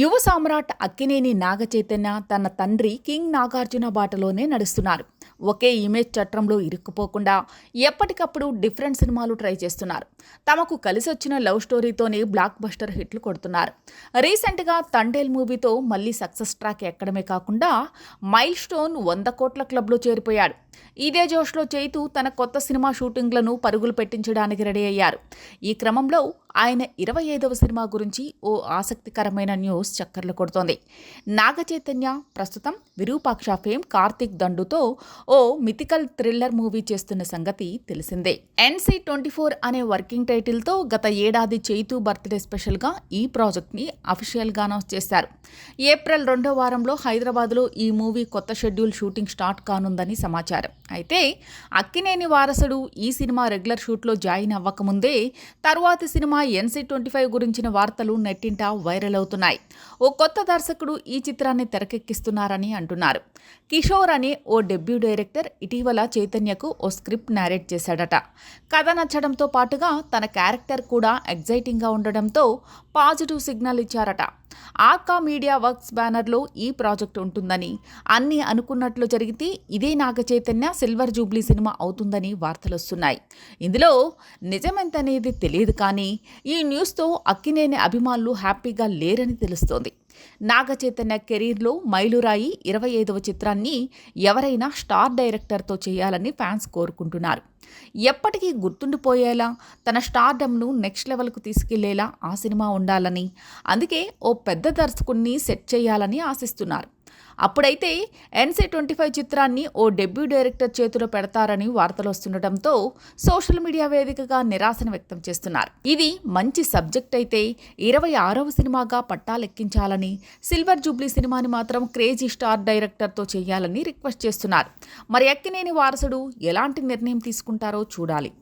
యువ సామ్రాట్ అక్కినేని నాగచైతన్య తన తండ్రి కింగ్ నాగార్జున బాటలోనే నడుస్తున్నారు. ఒకే ఇమేజ్ చట్రంలో ఇరుక్కుపోకుండా ఎప్పటికప్పుడు డిఫరెంట్ సినిమాలు ట్రై చేస్తున్నారు. తమకు కలిసొచ్చిన లవ్ స్టోరీతోనే బ్లాక్ బస్టర్ హిట్లు కొడుతున్నారు. రీసెంట్గా తండేల్ మూవీతో మళ్ళీ సక్సెస్ ట్రాక్ ఎక్కడమే కాకుండా మైల్ స్టోన్ 100 కోట్ల క్లబ్లో చేరిపోయాడు. ఇదే జోష్లో చైతు తన కొత్త సినిమా షూటింగ్లను పరుగులు పెట్టించడానికి రెడీ అయ్యారు. ఈ క్రమంలో ఆయన 25వ సినిమా గురించి ఓ ఆసక్తికరమైన న్యూస్ చక్కర్లు కొడుతోంది. నాగచైతన్య ప్రస్తుతం విరూపాక్ష ఫేమ్ కార్తిక్ దండుతో ఓ మిథికల్ థ్రిల్లర్ మూవీ చేస్తున్న సంగతి తెలిసిందే. NC24 అనే వర్కింగ్ టైటిల్తో గత ఏడాది చైతు బర్త్డే స్పెషల్గా ఈ ప్రాజెక్ట్ని అఫీషియల్గా అనౌన్స్ చేశారు. ఏప్రిల్ 2వ వారంలో హైదరాబాద్లో ఈ మూవీ కొత్త షెడ్యూల్ షూటింగ్ స్టార్ట్ కానుందని సమాచారం. అయితే అక్కినేని వారసుడు ఈ సినిమా రెగ్యులర్ షూట్లో జాయిన్ అవ్వకముందే తరువాతి సినిమా NC25 గురించిన వార్తలు నెట్టింట వైరల్ అవుతున్నాయి. ఓ కొత్త దర్శకుడు ఈ చిత్రాన్ని తెరకెక్కిస్తున్నారని అంటున్నారు. కిషోర్ అనే ఓ డెబ్యూ డైరెక్టర్ ఇటీవల చైతన్యకు ఓ స్క్రిప్ట్ నారేట్ చేశాడట. కథ నచ్చడంతో పాటుగా తన క్యారెక్టర్ కూడా ఎగ్జైటింగ్గా ఉండడంతో పాజిటివ్ సిగ్నల్ ఇచ్చారట. ఆర్కా మీడియా వర్క్స్ బ్యానర్లో ఈ ప్రాజెక్ట్ ఉంటుందని, అన్నీ అనుకున్నట్లు జరిగితే ఇదే నాగచైతన్య సిల్వర్ జూబ్లీ సినిమా అవుతుందని వార్తలొస్తున్నాయి. ఇందులో నిజమెంతనేది తెలియదు, కానీ ఈ న్యూస్తో అక్కినేని అభిమానులు హ్యాపీగా లేరని తెలుస్తోంది. నాగచైతన్య కెరీర్లో మైలురాయి 25వ చిత్రాన్ని ఎవరైనా స్టార్ డైరెక్టర్తో చేయాలని ఫ్యాన్స్ కోరుకుంటున్నారు. ఎప్పటికీ గుర్తుండిపోయేలా, తన స్టార్డమ్ను నెక్స్ట్ లెవెల్కు తీసుకెళ్లేలా ఆ సినిమా ఉండాలని, అందుకే ఓ పెద్ద దర్శకుడిని సెట్ చేయాలని ఆశిస్తున్నారు. అప్పుడైతే NC25 చిత్రాన్ని ఓ డెబ్యూ డైరెక్టర్ చేతిలో పెడతారని వార్తలు వస్తుండటంతో సోషల్ మీడియా వేదికగా నిరాశను వ్యక్తం చేస్తున్నారు. ఇది మంచి సబ్జెక్ట్ అయితే 26వ సినిమాగా పట్టాలెక్కించాలని, సిల్వర్ జూబ్లీ సినిమాని మాత్రం క్రేజీ స్టార్ డైరెక్టర్తో చేయాలని రిక్వెస్ట్ చేస్తున్నారు. మరి అక్కినేని వారసుడు ఎలాంటి నిర్ణయం తీసుకుంటారో చూడాలి.